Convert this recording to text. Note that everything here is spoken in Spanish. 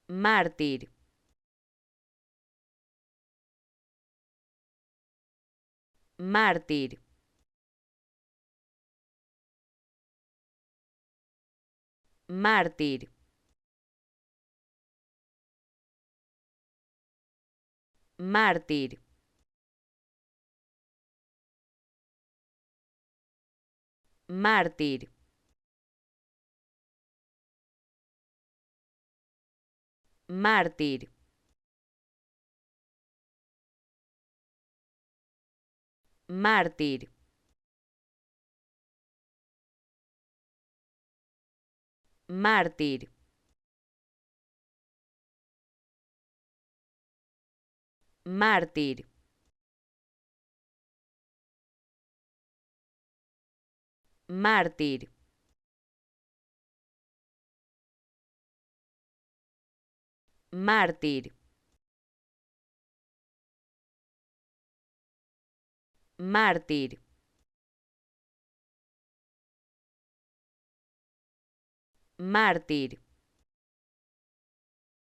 mártir, mártir, mártir, mártir, mártir, mártir, mártir, mártir, mártir, mártir, mártir, mártir, mártir,